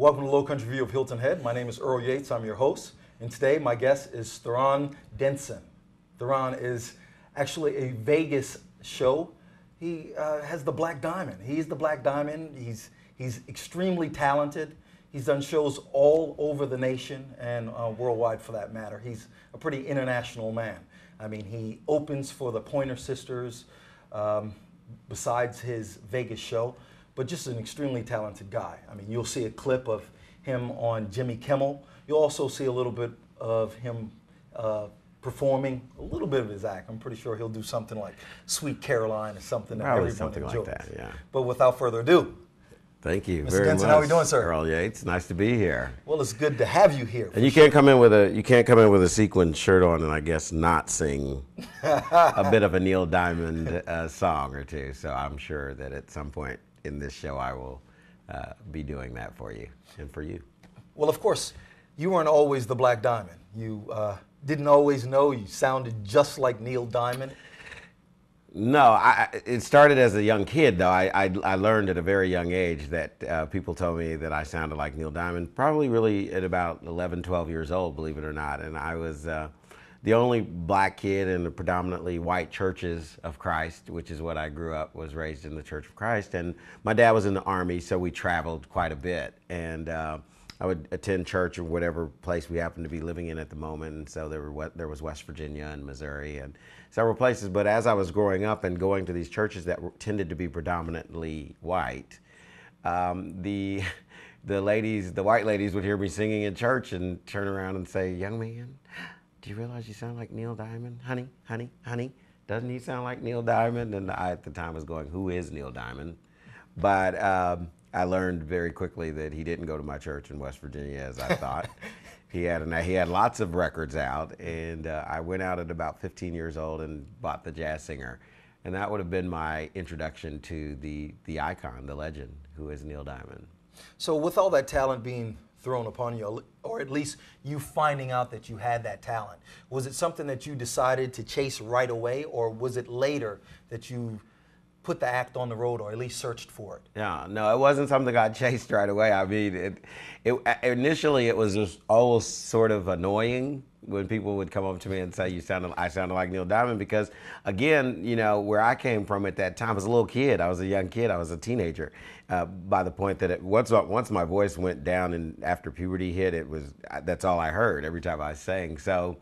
Welcome to Lowcountry View of Hilton Head. My name is Earl Yates. I'm your host. And today my guest is Theron Denson. Theron is actually a Vegas show. He has the Black Diamond. He's the Black Diamond. He's extremely talented. He's done shows all over the nation and worldwide for that matter. He's a pretty international man. I mean, he opens for the Pointer Sisters besides his Vegas show, but just an extremely talented guy. I mean, you'll see a clip of him on Jimmy Kimmel. You'll also see a little bit of him performing a little bit of his act. I'm pretty sure he'll do something like Sweet Caroline or something that Probably everyone something enjoys. like that, yeah. But without further ado, Thank you Mr. very Denson, much. how are we doing, sir? Earl Yates, nice to be here. well, it's good to have you here. And you can't come in with a sequin shirt on and I guess not sing a bit of a Neil Diamond song or two. So I'm sure that at some point in this show I will be doing that for you and for you. Well, of course, you weren't always the Black Diamond. You didn't always know you sounded just like Neil Diamond. No, it started as a young kid, though. I learned at a very young age that people told me that I sounded like Neil Diamond, probably really at about 11, 12 years old, believe it or not. And I was the only black kid in the predominantly white churches of Christ, which is what I grew up, was raised in the Church of Christ. And my dad was in the Army, so we traveled quite a bit. And I would attend church in whatever place we happened to be living in at the moment. And so there was West Virginia and Missouri and several places. But as I was growing up and going to these churches that tended to be predominantly white, the white ladies would hear me singing in church and turn around and say, "Young man, do you realize you sound like Neil Diamond? Honey, honey, honey, doesn't he sound like Neil Diamond?" And I at the time was going, "Who is Neil Diamond?" But I learned very quickly that he didn't go to my church in West Virginia as I thought. He had lots of records out, and I went out at about 15 years old and bought the Jazz Singer. And that would have been my introduction to the icon, the legend, who is Neil Diamond. So with all that talent being thrown upon you, or at least you finding out that you had that talent, was it something that you decided to chase right away, or was it later that you put the act on the road, or at least searched for it? Yeah, no, it wasn't something I chased right away. I mean, initially it was just always sort of annoying when people would come up to me and say I sounded like Neil Diamond, because again, you know, where I came from at that time, I was a little kid. I was a young kid. I was a teenager. By the point that once my voice went down and after puberty hit, that's all I heard every time I sang. So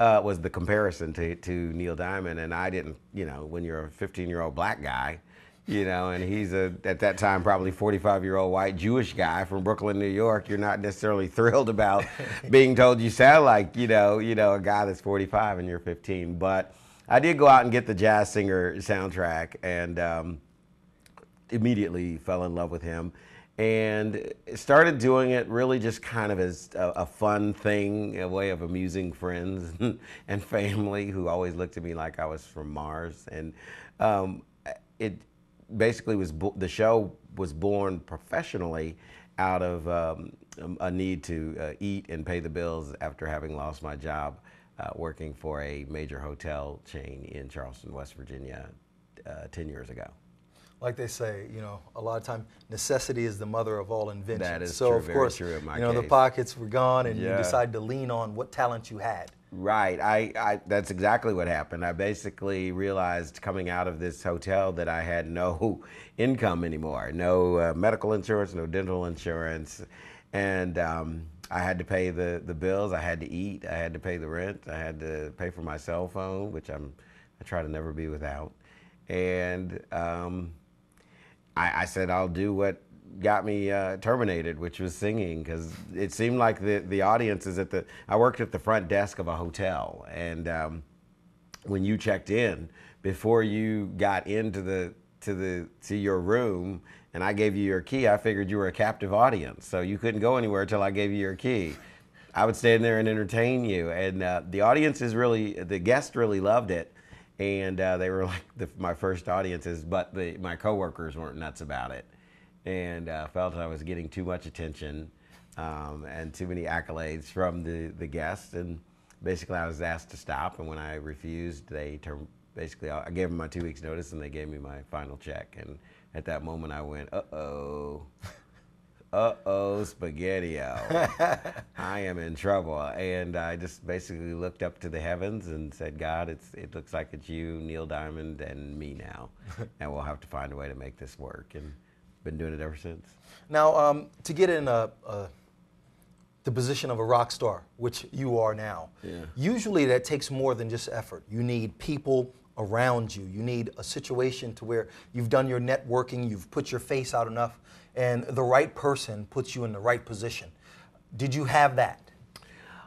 was the comparison to Neil Diamond, and I didn't, you know, when you're a 15-year-old black guy, you know, and he's at that time probably 45-year-old white Jewish guy from Brooklyn, New York, you're not necessarily thrilled about being told you sound like, you know, a guy that's 45 and you're 15. But I did go out and get the Jazz Singer soundtrack and immediately fell in love with him. And started doing it really just kind of as a fun thing, a way of amusing friends and family who always looked at me like I was from Mars. And it basically the show was born professionally out of a need to eat and pay the bills after having lost my job working for a major hotel chain in Charleston, West Virginia 10 years ago. Like they say, you know, a lot of time necessity is the mother of all inventions. That is so true, of very course, true in my you know, case. the pockets were gone, and Yeah. you decided to lean on what talent you had. Right. I that's exactly what happened. I basically realized coming out of this hotel that I had no income anymore, no medical insurance, no dental insurance, and I had to pay the bills. I had to eat. I had to pay the rent. I had to pay for my cell phone, which I try to never be without, and I said I'll do what got me terminated, which was singing, because it seemed like the audience is I worked at the front desk of a hotel, and when you checked in, before you got into your room and I gave you your key, I figured you were a captive audience, so you couldn't go anywhere until I gave you your key. I would stand there and entertain you, and the guests really loved it. And they were like my first audiences, but my coworkers weren't nuts about it, and felt I was getting too much attention and too many accolades from the guests. And basically, I was asked to stop, and when I refused, I gave them my 2 weeks notice, and they gave me my final check. And at that moment, I went, uh-oh. uh-oh, spaghetti-o. I am in trouble. And I just basically looked up to the heavens and said, God, it looks like it's you, Neil Diamond, and me now. And we'll have to find a way to make this work. And been doing it ever since. Now, to get in the position of a rock star, which you are now, usually that takes more than just effort. You need people around you. You need a situation to where you've done your networking, you've put your face out enough, and the right person puts you in the right position. Did you have that?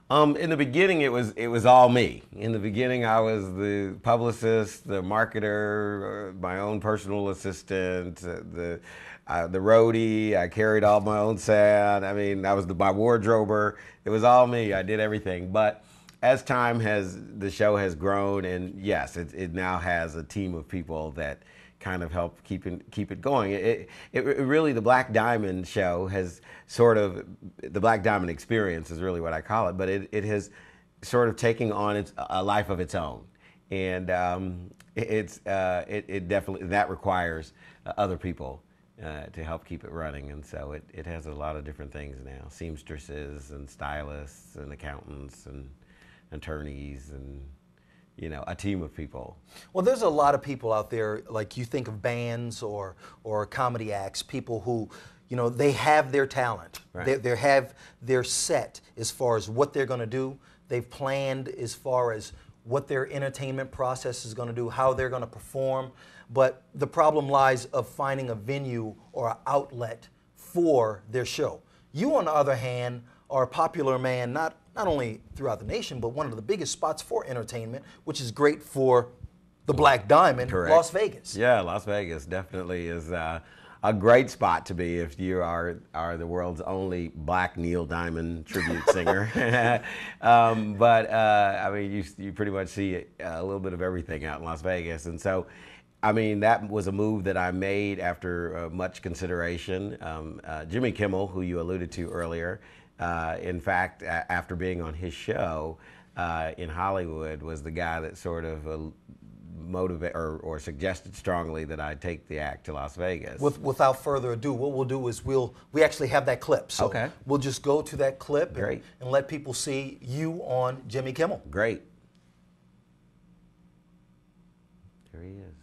In the beginning, it was all me. In the beginning, I was the publicist, the marketer, my own personal assistant, the roadie. I carried all my own sound. I mean, I was my wardrober. It was all me. I did everything. But as the show has grown, and yes, it now has a team of people that kind of help keep it going. It really, the Black Diamond show has sort of, the Black Diamond experience is really what I call it, but it has sort of taken on a life of its own. And it definitely, that requires other people to help keep it running. And so it has a lot of different things now, seamstresses and stylists and accountants and attorneys and, you know, a team of people. Well, there's a lot of people out there, like you think of bands or comedy acts, people who, you know, they have their talent. Right. They have their set as far as what they're going to do. They've planned as far as what their entertainment process is going to do, how they're going to perform. But the problem lies of finding a venue or an outlet for their show. You, on the other hand, are a popular man, not only throughout the nation, but one of the biggest spots for entertainment, which is great for the Black Diamond, Correct. Las Vegas. Yeah, Las Vegas definitely is a great spot to be if you are the world's only Black Neil Diamond tribute singer. I mean, you pretty much see a little bit of everything out in Las Vegas. And so, I mean, that was a move that I made after much consideration. Jimmy Kimmel, who you alluded to earlier, in fact, after being on his show in Hollywood, was the guy that sort of motivated or suggested strongly that I take the act to Las Vegas. Without further ado, what we'll do is we actually have that clip. So okay. We'll just go to that clip and let people see you on Jimmy Kimmel. Great. There he is.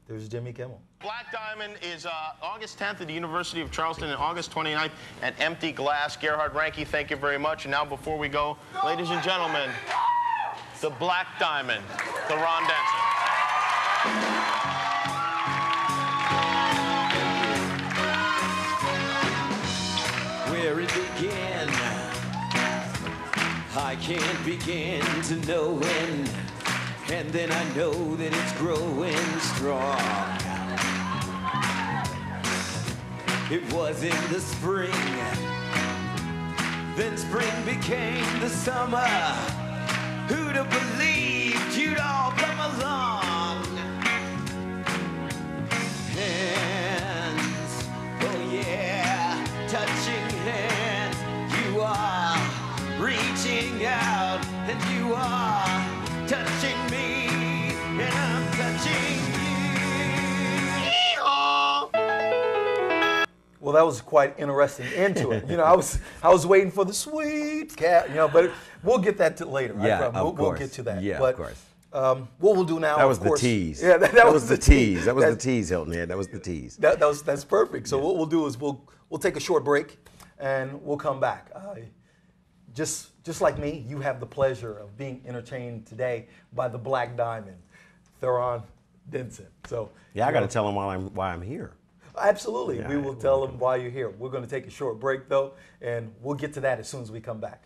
There's Jimmy Kimmel. Black Diamond is August 10th at the University of Charleston and August 29th at Empty Glass. Gerhard Ranke, thank you very much. And now before we go, ladies and gentlemen, the Black Diamond, Theron Denson. Where it began, I can't begin to know when. And then I know that it's growing strong. It was in the spring, then spring became the summer. Who'd have believed you'd all come along? Hands, oh yeah, touching hands. You are reaching out, and you are touching me, and I'm touching you. Well, that was quite interesting into it. You know, I was waiting for the sweet cat, you know, but we'll get that to later. Yeah, we'll get to that. Yeah, but, of course. What we'll do now, that was of course, the tease. Yeah, that was the tease. That was the tease, Hilton Head. That was the tease. That's perfect. So what we'll do is we'll take a short break, and we'll come back. Just like me, you have the pleasure of being entertained today by the Black Diamond, Theron Denson. So yeah, I got to tell him why I'm here. Absolutely, Yeah, we will tell them why you're here. We're going to take a short break though, and we'll get to that as soon as we come back.